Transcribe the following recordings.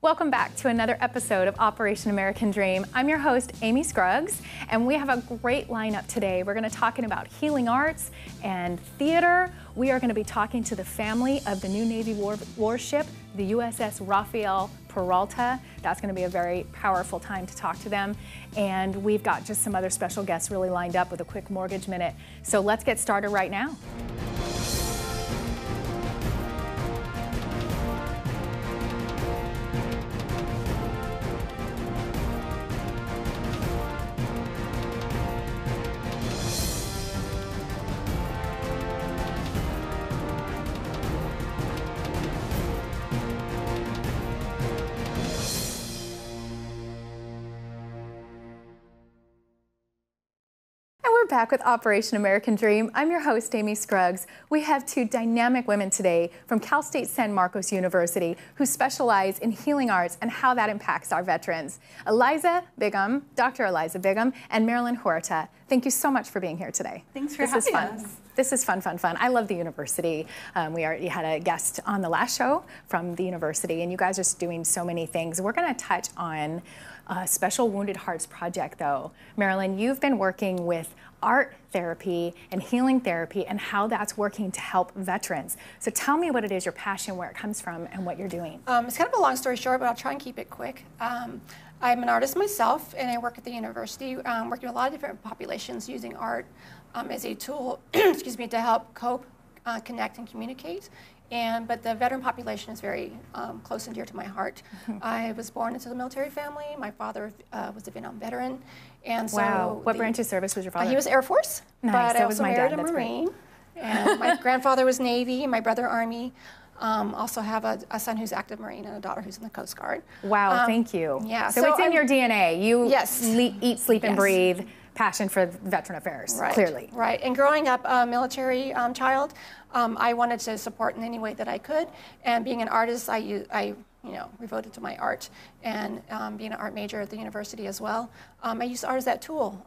Welcome back to another episode of Operation American Dream. I'm your host, Amy Scruggs, and we have a great lineup today. We're going to be talking about healing arts and theater. We are going to be talking to the family of the new Navy warship, the USS Rafael Peralta. That's going to be a very powerful time to talk to them. And we've got just some other special guests really lined up with a quick mortgage minute. So let's get started right now. Back with Operation American Dream. I'm your host, Amy Scruggs. We have two dynamic women today from Cal State San Marcos University who specialize in healing arts and how that impacts our veterans. Eliza Bigham, Dr. Eliza Bigham, and Marilyn Huerta. Thank you so much for being here today. Thanks for having us. This is fun, fun, fun. I love the university. We already had a guest on the last show from the university, and you guys are just doing so many things. We're going to touch on a Special Wounded Hearts project, though. Marilyn, you've been working with art therapy and healing therapy and how that's working to help veterans. So tell me what it is, your passion, where it comes from, and what you're doing. It's kind of a long story short, but I'll try and keep it quick. I'm an artist myself, and I work at the university, working with a lot of different populations using art as a tool, excuse me, to help cope, connect, and communicate. But the veteran population is very close and dear to my heart. I was born into the military family. My father was a Vietnam veteran. And so wow. What branch of service was your father? He was Air Force. Nice. But So I was also my married dad. a That's Marine. great. And my grandfather was Navy, my brother Army. Also have a son who's active Marine and a daughter who's in the Coast Guard. Wow, thank you. Yeah. So it's in your DNA. You yes. Eat, sleep, and breathe passion for veteran affairs, right, clearly. Right, and growing up a military child, I wanted to support in any way that I could. And being an artist, I devoted to my art. And being an art major at the university as well, I used art as that tool,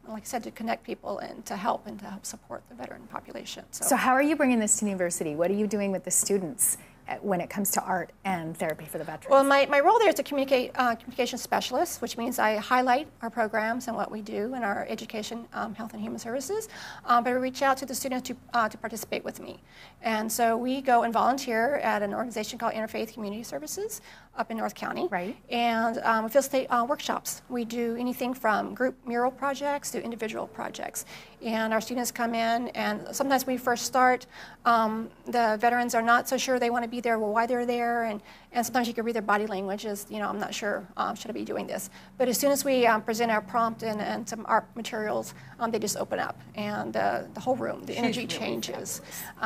like I said, to connect people and to help support the veteran population. So how are you bringing this to the university? What are you doing with the students when it comes to art and therapy for the veterans? Well, my role there is to communication specialist, which means I highlight our programs and what we do in our education, health and human services, but I reach out to the students to participate with me. And so we go and volunteer at an organization called Interfaith Community Services up in North County. Right. And we facilitate workshops. We do anything from group mural projects to individual projects. And our students come in, and sometimes when we first start, the veterans are not so sure they want to be there, well, why they're there, and sometimes you can read their body language as, I'm not sure, should I be doing this? But as soon as we present our prompt and some art materials, they just open up, and the whole room, the energy changes.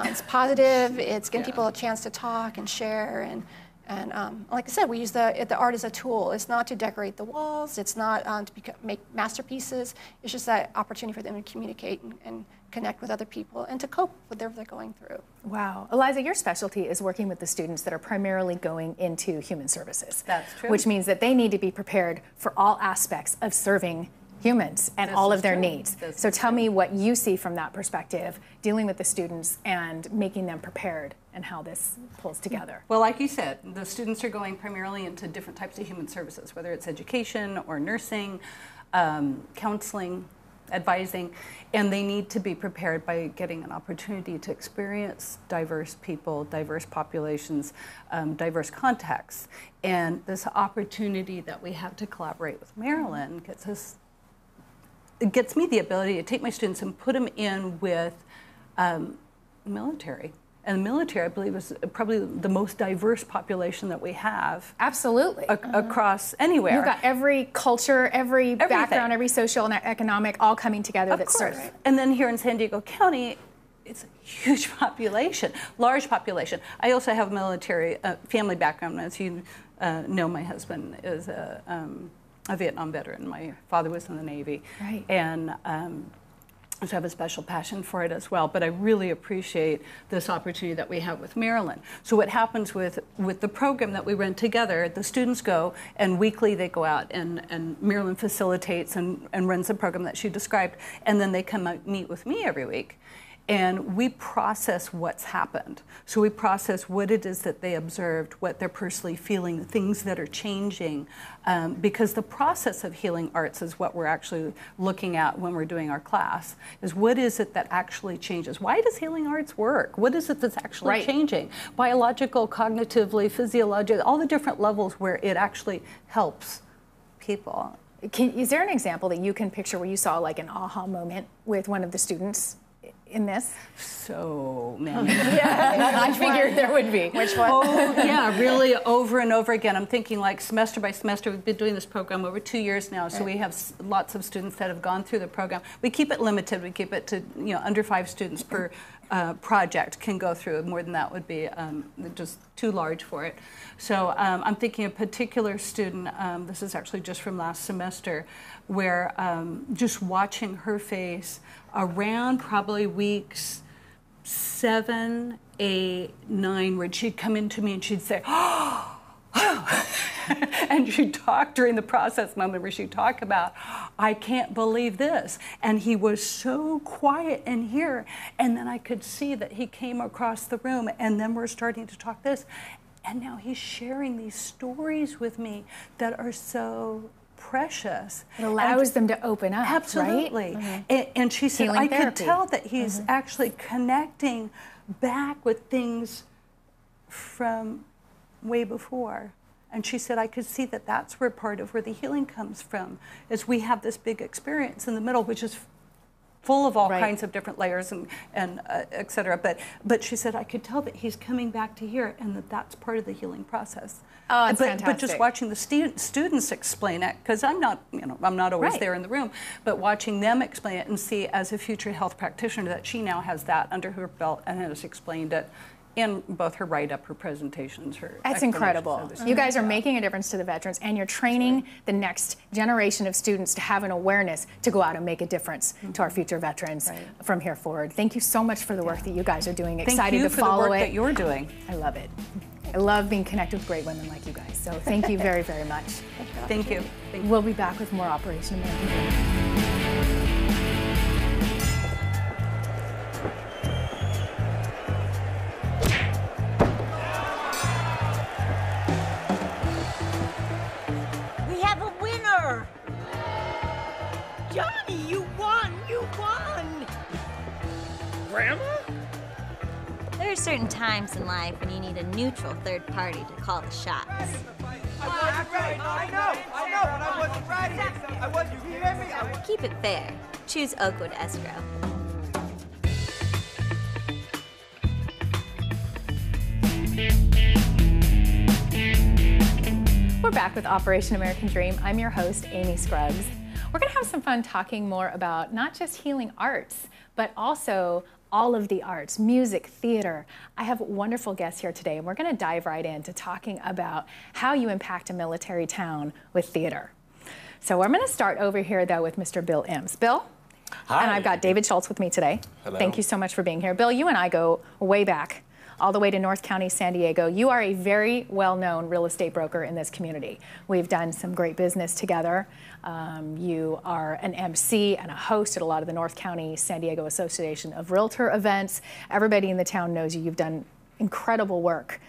It's positive, it's giving people a chance to talk and share, and like I said, we use the art as a tool. It's not to decorate the walls. It's not to make masterpieces. It's just that opportunity for them to communicate and connect with other people and to cope with whatever they're going through. Wow. Eliza, your specialty is working with the students that are primarily going into human services. That's true. Which means that they need to be prepared for all aspects of serving humans and all of their needs. So tell me what you see from that perspective, dealing with the students and making them prepared and how this pulls together. Well, like you said, the students are going primarily into different types of human services, whether it's education or nursing, counseling, advising, and they need to be prepared by getting an opportunity to experience diverse people, diverse populations, diverse contexts. And this opportunity that we have to collaborate with Marilyn gets me the ability to take my students and put them in with military. And the military, I believe, is probably the most diverse population that we have. Absolutely. Across anywhere. You've got every culture, every background, every social and economic all coming together that serves. And then here in San Diego County, it's a huge population, large population. I also have a military family background. As you know, my husband is a Vietnam veteran. My father was in the Navy. Right. And so I have a special passion for it as well, but I really appreciate this opportunity that we have with Marilyn. So what happens with the program that we run together, the students go, and weekly they go out, and Marilyn facilitates and runs the program that she described, and then they come out meet with me every week. And we process what's happened. So we process what it is that they observed, what they're personally feeling, the things that are changing, because the process of healing arts is what we're actually looking at when we're doing our class, is what is it that actually changes? Why does healing arts work? What is it that's actually changing? Biological, cognitively, physiological, all the different levels where it actually helps people. Is there an example that you can picture where you saw like an aha moment with one of the students in this? So many. I figured there would be. Which one? Oh, yeah, really over and over again. I'm thinking like semester by semester. We've been doing this program over 2 years now, so we have lots of students that have gone through the program. We keep it limited. We keep it to under 5 students per project can go through. More than that would be just too large for it. So I'm thinking a particular student, this is actually just from last semester, where just watching her face around probably weeks 7, 8, 9, where she'd come into me and she'd say, oh, and she'd talk during the process moment where she'd talk about, I can't believe this. And he was so quiet in here. And then I could see that he came across the room, and then we're starting to talk this. And now he's sharing these stories with me that are so precious. It allows them to open up, absolutely. Right? And she said, Healing I therapy. could tell that he's actually connecting back with things from way before. And she said, I could see that that's where part of where the healing comes from, is we have this big experience in the middle, which is full of all kinds of different layers and et cetera. But she said, I could tell that he's coming back to here, and that's part of the healing process. Oh, it's fantastic. But fantastic. just watching the students explain it, because I'm not always there in the room, but watching them explain it and see as a future health practitioner that she now has that under her belt and has explained it in both her write-up, her presentations, her That's incredible. You guys are making a difference to the veterans, and you're training the next generation of students to have an awareness to go out and make a difference to our future veterans from here forward. Thank you so much for the work that you guys are doing. Excited to follow it. Thank you for the work that you're doing. I love it. I love being connected with great women like you guys. So thank you very, very much. Thank you. We'll be back with more Operation American Dream. Johnny, you won! You won! Grandma? There are certain times in life when you need a neutral third party to call the shots. I wasn't ready. I know, but I wasn't ready. I wasn't, you hear me? Keep it fair. Choose Oakwood Escrow. We're back with Operation American Dream. I'm your host, Amy Scruggs. We're going to have some fun talking more about not just healing arts, but also all of the arts, music, theater. I have wonderful guests here today, and we're going to dive right into talking about how you impact a military town with theater. So I'm going to start over here, though, with Mr. Bill Ems. Bill? Hi. And I've got David Schultz with me today. Hello. Thank you so much for being here. Bill, you and I go way back, all the way to North County, San Diego. You are a very well-known real estate broker in this community. We've done some great business together. You are an MC and a host at a lot of the North County, San Diego Association of Realtor events. Everybody in the town knows you. You've done incredible work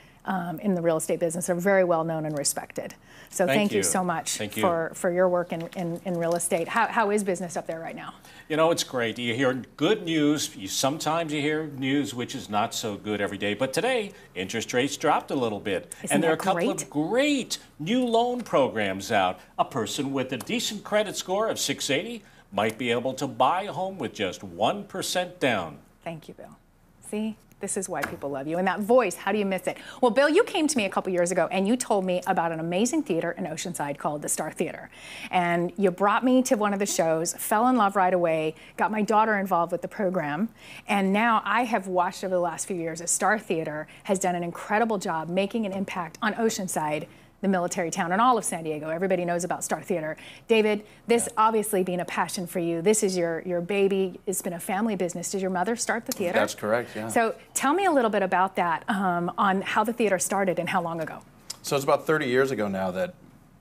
in the real estate business. Are very well known and respected. So thank you so much for your work in real estate. How is business up there right now? You know, it's great. You hear good news. Sometimes you hear news which is not so good every day. But today, interest rates dropped a little bit. Isn't there are a that couple great? of great new loan programs out. A person with a decent credit score of 680 might be able to buy a home with just 1% down. Thank you, Bill. See? This is why people love you. And that voice, how do you miss it? Well, Bill, you came to me a couple years ago and you told me about an amazing theater in Oceanside called the Star Theater. And you brought me to one of the shows, fell in love right away, got my daughter involved with the program. And now I have watched over the last few years as Star Theater has done an incredible job making an impact on Oceanside, the military town, and all of San Diego. Everybody knows about Star Theater. David, this obviously being a passion for you, this is your baby. It's been a family business. Did your mother start the theater? That's correct, yeah. So tell me a little bit about that, on how the theater started and how long ago. So it's about 30 years ago now that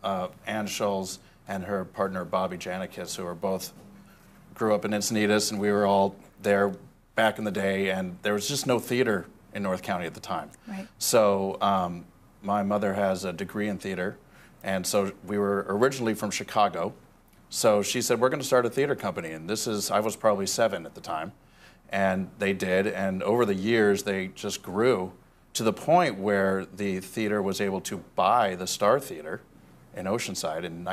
Ann Scholes and her partner Bobby Janikis, who are both grew up in Encinitas, and we were all there back in the day, and there was just no theater in North County at the time. Right. So my mother has a degree in theater, and so we were originally from Chicago. So she said, we're going to start a theater company, and I was probably 7 at the time, and they did, and over the years they just grew to the point where the theater was able to buy the Star Theater in Oceanside in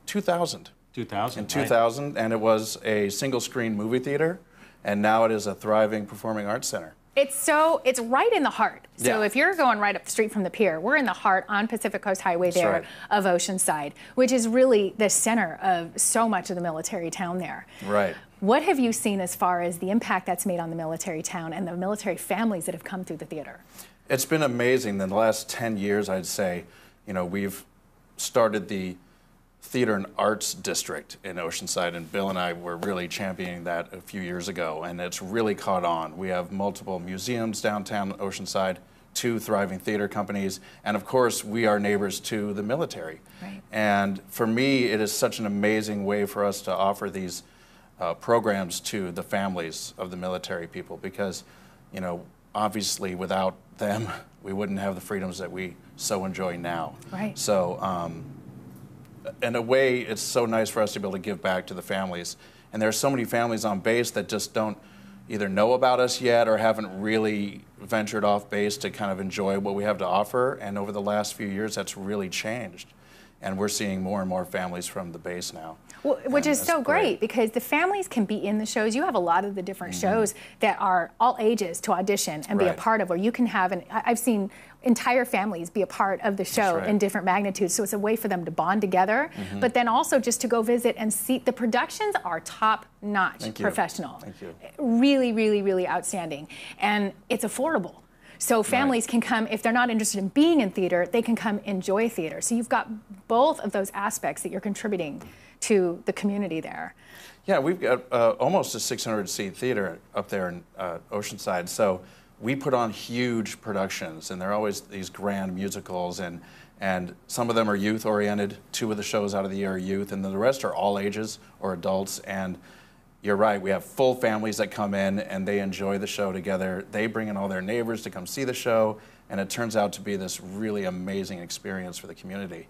2000. 2000. In 2000, and it was a single-screen movie theater, and now it is a thriving performing arts center. It's right in the heart. So Yeah. if you're going right up the street from the pier, we're in the heart on Pacific Coast Highway That's there right. of Oceanside, which is really the center of so much of the military town there. Right. What have you seen as far as the impact that's made on the military town and the military families that have come through the theater? It's been amazing. In the last 10 years, I'd say, we've started the Theater and Arts District in Oceanside, and Bill and I were really championing that a few years ago, and it's really caught on. We have multiple museums downtown Oceanside, 2 thriving theater companies, and of course, we are neighbors to the military. Right. And for me, it is such an amazing way for us to offer these programs to the families of the military people, because, obviously without them, we wouldn't have the freedoms that we so enjoy now. Right. So, in a way, it's so nice for us to be able to give back to the families. And there are so many families on base that just don't either know about us yet or haven't really ventured off base to kind of enjoy what we have to offer. And over the last few years, that's really changed. And we're seeing more and more families from the base now. Well, which And is that's so great because the families can be in the shows. You have a lot of the different shows that are all ages to audition and be a Right. part of, where you can have, I've seen entire families be a part of the show right. in different magnitudes. So it's a way for them to bond together, but then also just to go visit and see. The productions are top-notch, Thank you. professional. Thank you. Really, really, really outstanding. And it's affordable. So families can come, if they're not interested in being in theater, they can come enjoy theater. So you've got both of those aspects that you're contributing to the community there. Yeah, we've got almost a 600-seat theater up there in Oceanside. So we put on huge productions, and they're always these grand musicals, and some of them are youth-oriented. 2 of the shows out of the year are youth, and then the rest are all ages or adults. And you're right, we have full families that come in, and they enjoy the show together. They bring in all their neighbors to come see the show, and it turns out to be this really amazing experience for the community.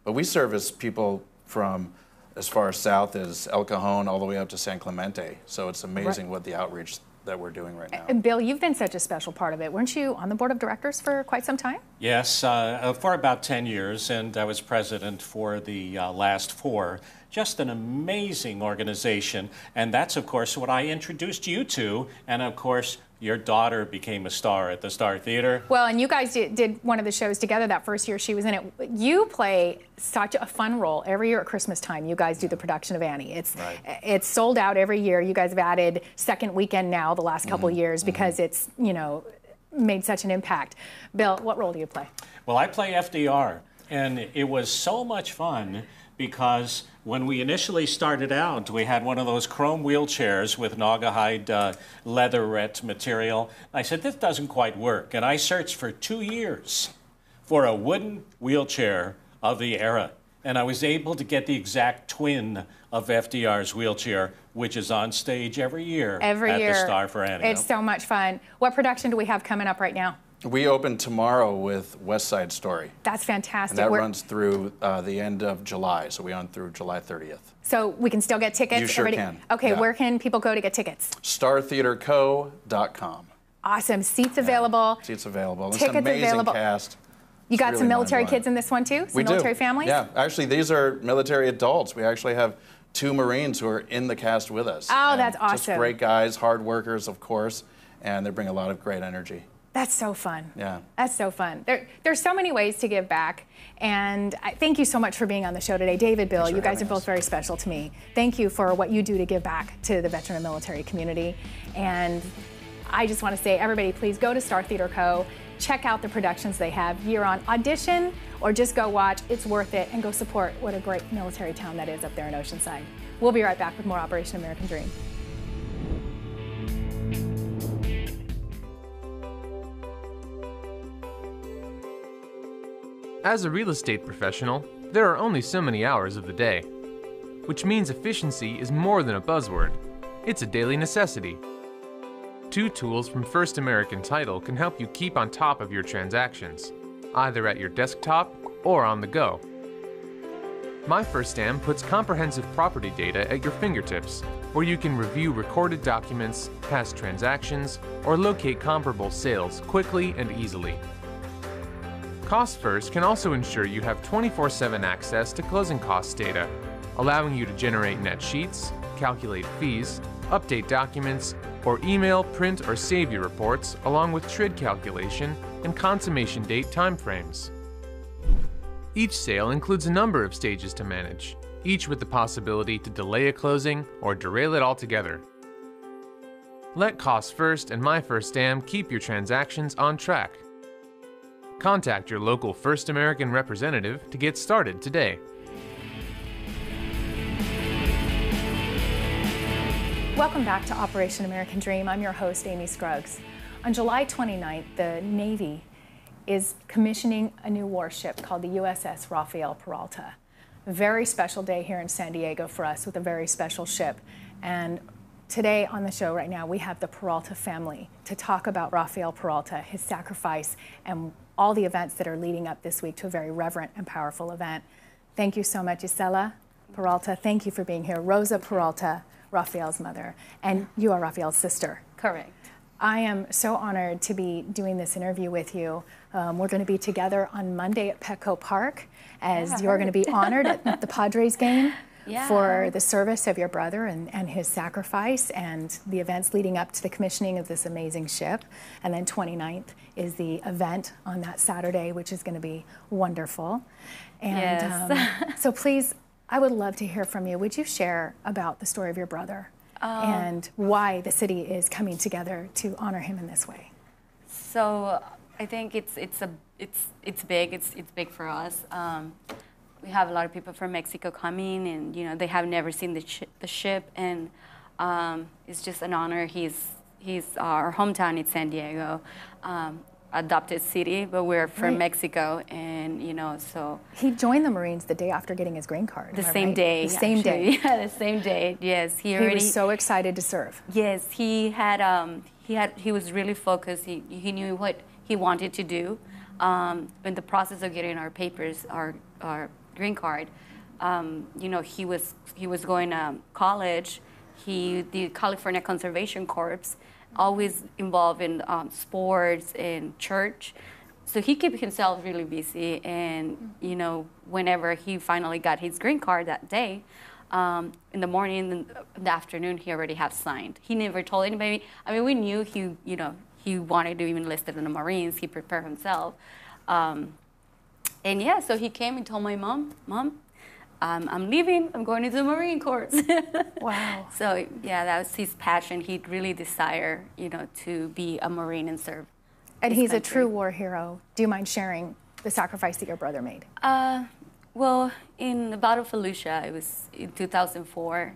But we service people from as far south as El Cajon all the way up to San Clemente. So it's amazing what the outreach that we're doing right now. And Bill, you've been such a special part of it. Weren't you on the board of directors for quite some time? Yes, for about 10 years, and I was president for the last 4. Just an amazing organization, and that's, of course, what I introduced you to, and, of course, your daughter became a star at the Star Theater. Well, and you guys did one of the shows together that first year she was in it. You play such a fun role every year at Christmas time. You guys do the production of Annie. It's sold out every year. You guys have added second weekend now the last couple years because it's, made such an impact. Bill, what role do you play? Well, I play FDR, and it was so much fun because when we initially started out, we had one of those chrome wheelchairs with Naugahyde leatherette material. I said, this doesn't quite work. And I searched for 2 years for a wooden wheelchair of the era. And I was able to get the exact twin of FDR's wheelchair, which is on stage every year at the Star for Annie. It's so much fun. What production do we have coming up right now? We open tomorrow with West Side Story. That's fantastic. And that runs through the end of July, so we on through July 30th. So we can still get tickets? You sure can. Okay, Yeah. Where can people go to get tickets? StarTheaterCo.com. Awesome. Seats available. Seats available. It's Tickets an amazing available. cast. You got It's some really military mind-blowing. kids in this one too? Some We military do. families? Yeah, actually these are military adults. We actually have 2 Marines who are in the cast with us. Oh, And that's Just awesome. great guys, hard workers, of course, and they bring a lot of great energy. That's so fun. Yeah. That's so fun. There's so many ways to give back, and thank you so much for being on the show today. David, Bill, Thanks for you guys are having both us. very special to me. Thank you for what you do to give back to the veteran and military community. And I just want to say, everybody, please go to Star Theater Co. Check out the productions they have year on. Audition or just go watch. It's worth it. And go support what a great military town that is up there in Oceanside. We'll be right back with more Operation American Dream. As a real estate professional, there are only so many hours of the day, which means efficiency is more than a buzzword. It's a daily necessity. 2 tools from First American Title can help you keep on top of your transactions, either at your desktop or on the go. My First Am puts comprehensive property data at your fingertips, where you can review recorded documents, past transactions, or locate comparable sales quickly and easily. Cost First can also ensure you have 24/7 access to closing costs data, allowing you to generate net sheets, calculate fees, update documents, or email, print, or save your reports along with TRID calculation and consummation date timeframes. Each sale includes a number of stages to manage, each with the possibility to delay a closing or derail it altogether. Let Cost First and My First Am keep your transactions on track. Contact your local First American representative to get started today. Welcome back to Operation American Dream. I'm your host, Amy Scruggs. On July 29th, the Navy is commissioning a new warship called the USS Rafael Peralta. A very special day here in San Diego for us with a very special ship. And today on the show right now, we have the Peralta family to talk about Rafael Peralta, his sacrifice, and all the events that are leading up this week to a very reverent and powerful event. Thank you so much, Isela Peralta. Thank you for being here. Rosa Peralta, Rafael's mother, and you are Rafael's sister. Correct. I am so honored to be doing this interview with you. We're going to be together on Monday at Petco Park as you're going to be honored at the Padres game for the service of your brother and his sacrifice and the events leading up to the commissioning of this amazing ship. And then 29th is the event on that Saturday, which is going to be wonderful. And so please, I would love to hear from you. Would you share about the story of your brother and why the city is coming together to honor him in this way? So I think it's big. It's big for us. We have a lot of people from Mexico coming, and you know they have never seen the ship, and it's just an honor. He's our hometown in San Diego. Adopted city, but we're from Mexico, and you know, so he joined the Marines the day after getting his green card. The same day. The same day. Yeah, the same day. Yes, he was so excited to serve. Yes, he was really focused. He knew what he wanted to do. In the process of getting our papers, our green card, you know, he was going to college. He did California Conservation Corps. Always involved in sports and church. So he kept himself really busy. And, you know, whenever he finally got his green card that day, in the morning, in the afternoon, he already had signed. He never told anybody. I mean, we knew he wanted to be enlisted in the Marines. He prepared himself. And yeah, so he came and told my mom, I'm leaving. I'm going into the Marine Corps. Wow. So yeah, that was his passion. He really desired, you know, to be a Marine and serve. And he's a true war hero. Do you mind sharing the sacrifice that your brother made? Well, in the Battle of Fallujah, it was in 2004.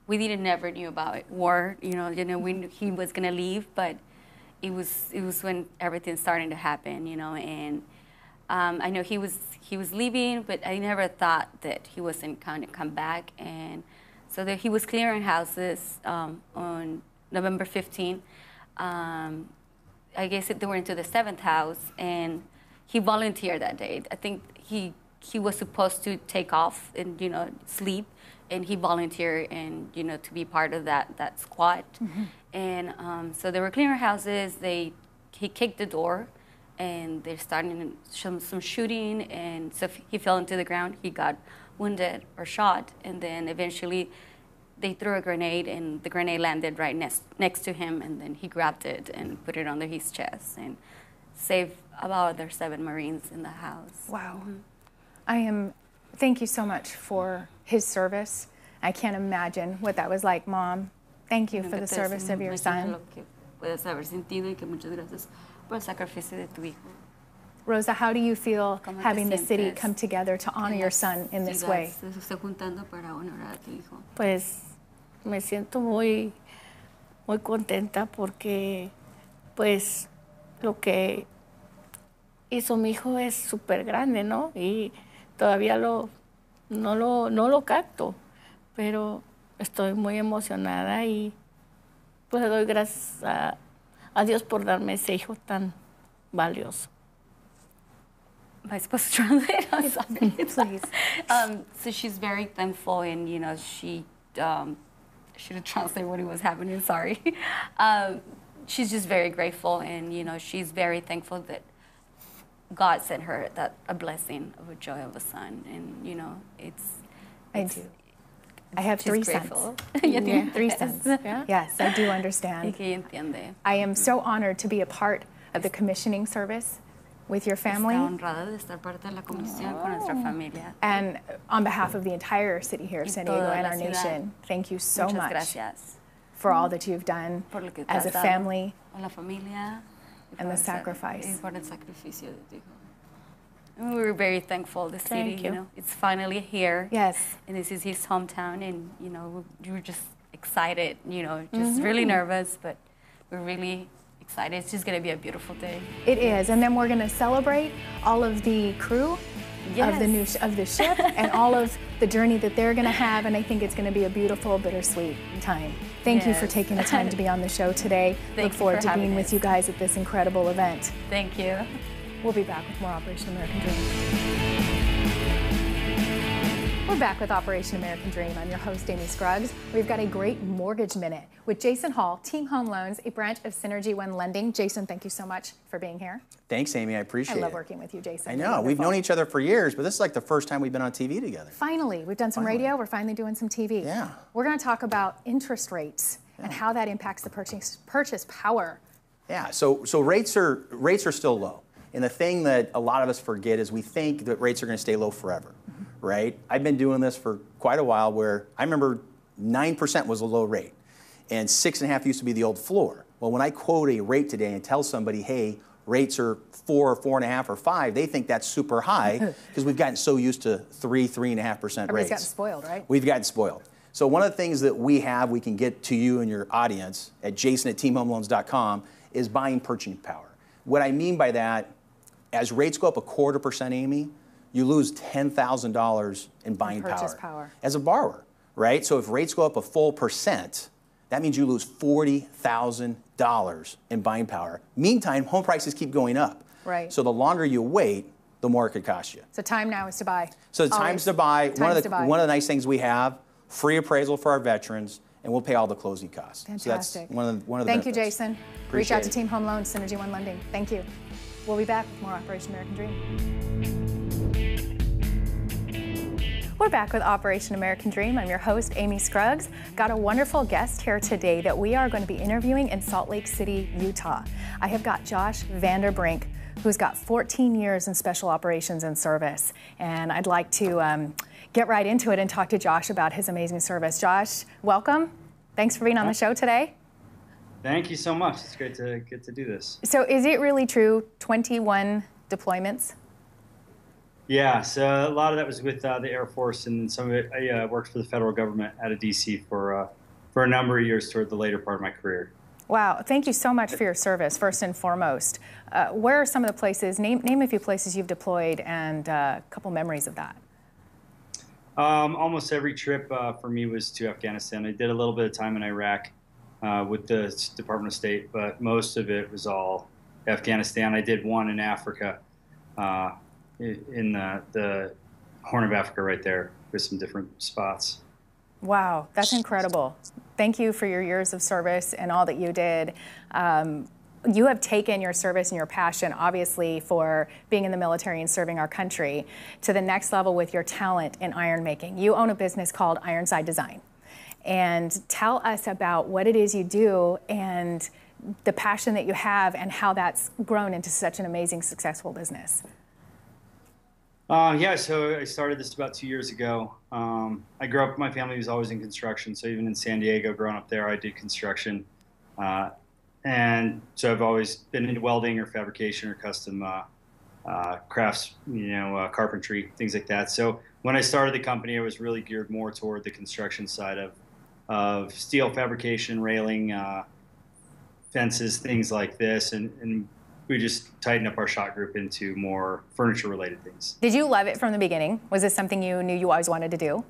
We never knew about war. You know, we knew he was gonna leave, but it was when everything started to happen. You know, and I know he was leaving, but I never thought that he wasn't going to come back. And so he was clearing houses on November 15th. I guess they were into the 7th house, and he volunteered that day. I think he was supposed to take off and, you know, sleep, and he volunteered and, you know, to be part of that squad. Mm-hmm. And so they were clearing houses. He kicked the door, and they're starting some shooting, and so he fell into the ground. He got wounded or shot, and then eventually they threw a grenade, and the grenade landed right next to him, and then he grabbed it and put it under his chest and saved about other 7 Marines in the house. Wow. Mm-hmm. Thank you so much for his service. I can't imagine what that was like, Mom. Thank you for the service of your son. Rosa, how do you feel having the city come together to honor your son in this way? Pues me siento muy contenta porque pues lo que hizo mi hijo es súper grande, ¿no? Y todavía no lo capto, pero estoy muy emocionada y pues le doy gracias a Dios por darme ese hijo tan valioso. Am I supposed to translate? I'm sorry. Please. So she's very thankful, and you know, she should translate what was happening. Sorry. She's just very grateful, and you know, she's very thankful that God sent her a blessing of a joy of a son, and you know, I do. I have 3 sons. Yeah, 3 sons. Yeah. Yes, I do understand. que entiende. I am so honored to be a part of the commissioning service with your family. Está honrada de estar parte de la comisión con nuestra familia. And on behalf of the entire city here, San Diego, toda and la our ciudad. nation, thank you so Muchas much gracias for all that you've done por lo que te as a has dado family a la familia y and por the el sacrifice. y por el sacrificio de tu hijo. And we were very thankful. The city, Thank you. know, it's finally here. Yes. And this is his hometown, and you know, we were just excited. You know, just really nervous, but we're really excited. It's just going to be a beautiful day. It is, and then we're going to celebrate all of the crew of the new of the ship and all of the journey that they're going to have, and I think it's going to be a beautiful, bittersweet time. Thank you for Yes. taking the time to be on the show today. Thank Look you forward for to having being with us. you guys at this incredible event. Thank you. We'll be back with more Operation American Dream. We're back with Operation American Dream. I'm your host, Amy Scruggs. We've got a great mortgage minute with Jason Hall, Team Home Loans, a branch of Synergy One Lending. Jason, thank you so much for being here. Thanks, Amy. I appreciate I it. love working with you, Jason. I You're know. We've wonderful. known each other for years, but this is like the first time we've been on TV together. Finally, we've done some radio. We're finally doing some TV. Yeah. We're going to talk about interest rates and how that impacts the purchase power. Yeah. So rates are still low. And the thing that a lot of us forget is we think that rates are going to stay low forever, right? I've been doing this for quite a while where I remember 9% was a low rate and 6.5 used to be the old floor. Well, when I quote a rate today and tell somebody, hey, rates are 4 or 4.5 or 5, they think that's super high because we've gotten so used to 3.5% rates. Everybody's gotten spoiled, right? We've gotten spoiled. So one of the things that we can get to you and your audience at jason@teamhomeloans.com is buying purchasing power. What I mean by that, as rates go up 0.25%, Amy, you lose $10,000 in buying purchase power as a borrower, right? So if rates go up a full percent, that means you lose $40,000 in buying power. Meantime, home prices keep going up. Right. So the longer you wait, the more it could cost you. So time now is to buy. So the time's to buy. One of the nice things we have, free appraisal for our veterans, and we'll pay all the closing costs. Fantastic. So that's one of the Thank benefits. you, Jason. Reach out to Team Home Loans, Synergy One Lending. Thank you. We'll be back with more Operation American Dream. We're back with Operation American Dream. I'm your host, Amy Scruggs. Got a wonderful guest here today that we are going to be interviewing in Salt Lake City, Utah. I have got Josh Vanderbrink, who's got 14 years in special operations and service. And I'd like to get right into it and talk to Josh about his amazing service. Josh, welcome. Thanks for being on the show today. Thank you so much. It's great to get to do this. So is it really true, 21 deployments? Yeah, so a lot of that was with the Air Force, and some of it I worked for the federal government out of D.C. for a number of years toward the later part of my career. Wow, thank you so much for your service, first and foremost. Where are some of the places, name a few places you've deployed and a couple memories of that. Almost every trip for me was to Afghanistan. I did a little bit of time in Iraq with the Department of State, but most of it was all Afghanistan. I did one in Africa, in the Horn of Africa right there with some different spots. Wow, that's incredible. Thank you for your years of service and all that you did. You have taken your service and your passion, obviously, for being in the military and serving our country to the next level with your talent in iron making. You own a business called Ironside Design. And tell us about what it is you do and the passion that you have and how that's grown into such an amazing, successful business. Yeah, so I started this about 2 years ago. I grew up, my family was always in construction, so even in San Diego, growing up there, I did construction. And so I've always been into welding or fabrication or custom crafts, carpentry, things like that. So when I started the company, I was really geared more toward the construction side of steel fabrication, railing, fences, things like this. And we just tightened up our shop group into more furniture-related things. Did you love it from the beginning? Was this something you knew you always wanted to do?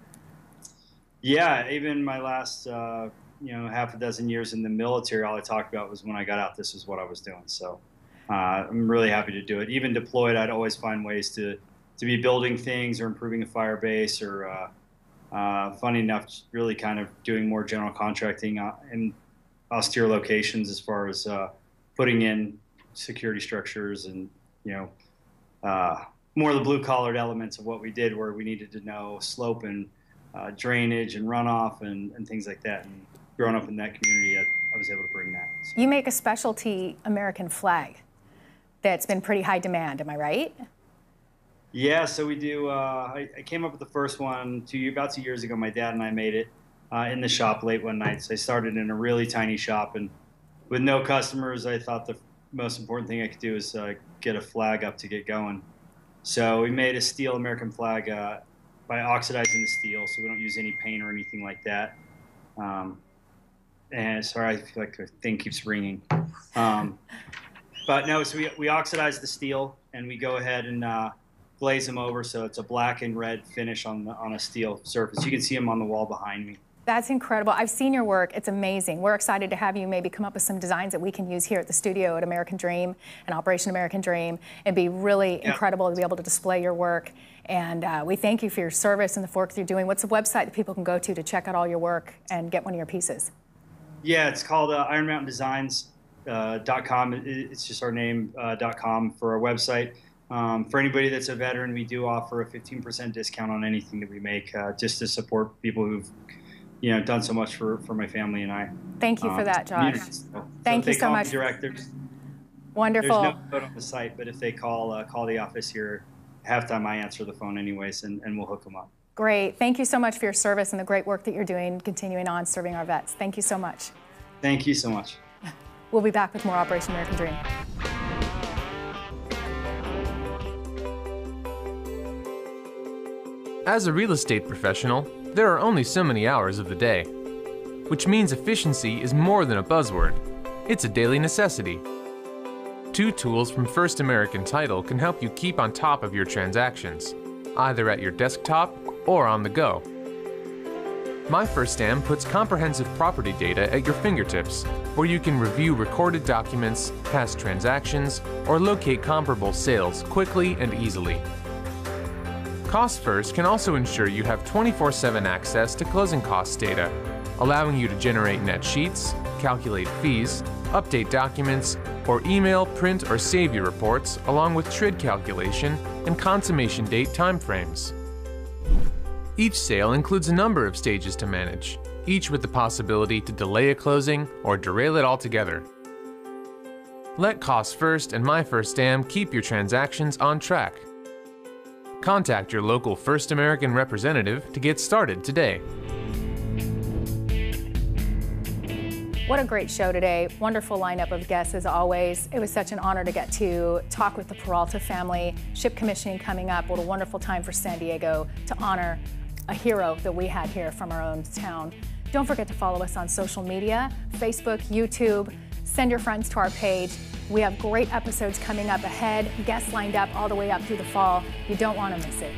Yeah, even my last half a dozen years in the military, all I talked about was when I got out, this is what I was doing. So I'm really happy to do it. Even deployed, I'd always find ways to be building things or improving a fire base, or funny enough, really kind of doing more general contracting in austere locations as far as putting in security structures and, more of the blue-collared elements of what we did, where we needed to know slope and drainage and runoff and things like that. And growing up in that community, I was able to bring that. So. You make a specialty American flag that's been pretty high demand, am I right? Yeah, so we do. I came up with the first one about 2 years ago. My dad and I made it in the shop late one night. So I started in a really tiny shop, and with no customers, I thought the most important thing I could do is get a flag up to get going. So we made a steel American flag by oxidizing the steel, so we don't use any paint or anything like that. And sorry, I feel like the thing keeps ringing. But no, so we oxidize the steel, and we go ahead and glaze them over, so it's a black and red finish on a steel surface. You can see them on the wall behind me. That's incredible. I've seen your work. It's amazing. We're excited to have you maybe come up with some designs that we can use here at the studio at American Dream and Operation American Dream. It'd be really incredible to be able to display your work. And we thank you for your service and the work you're doing. What's the website that people can go to check out all your work and get one of your pieces? Yeah, it's called IronMountainDesigns.com. It's just our name.com for our website. For anybody that's a veteran, we do offer a 15% discount on anything that we make, just to support people who've done so much for my family and I. Thank you for that, Josh. Thank you so much. Directors. Wonderful. There's no note on the site, but if they call the office here, halftime I answer the phone anyways, and we'll hook them up. Great. Thank you so much for your service and the great work that you're doing, continuing on serving our vets. Thank you so much. Thank you so much. We'll be back with more Operation American Dream. As a real estate professional, there are only so many hours of the day, which means efficiency is more than a buzzword. It's a daily necessity. 2 tools from First American Title can help you keep on top of your transactions, either at your desktop or on the go. My First Am puts comprehensive property data at your fingertips, where you can review recorded documents, past transactions, or locate comparable sales quickly and easily. Cost First can also ensure you have 24/7 access to closing costs data, allowing you to generate net sheets, calculate fees, update documents, or email, print, or save your reports, along with TRID calculation and consummation date timeframes. Each sale includes a number of stages to manage, each with the possibility to delay a closing or derail it altogether. Let Cost First and My First Am keep your transactions on track. Contact your local First American representative to get started today. What a great show today. Wonderful lineup of guests as always. It was such an honor to get to talk with the Peralta family. Ship commissioning coming up. What a wonderful time for San Diego to honor a hero that we had here from our own town. Don't forget to follow us on social media, Facebook, YouTube. Send your friends to our page. We have great episodes coming up ahead, guests lined up all the way up through the fall. You don't want to miss it.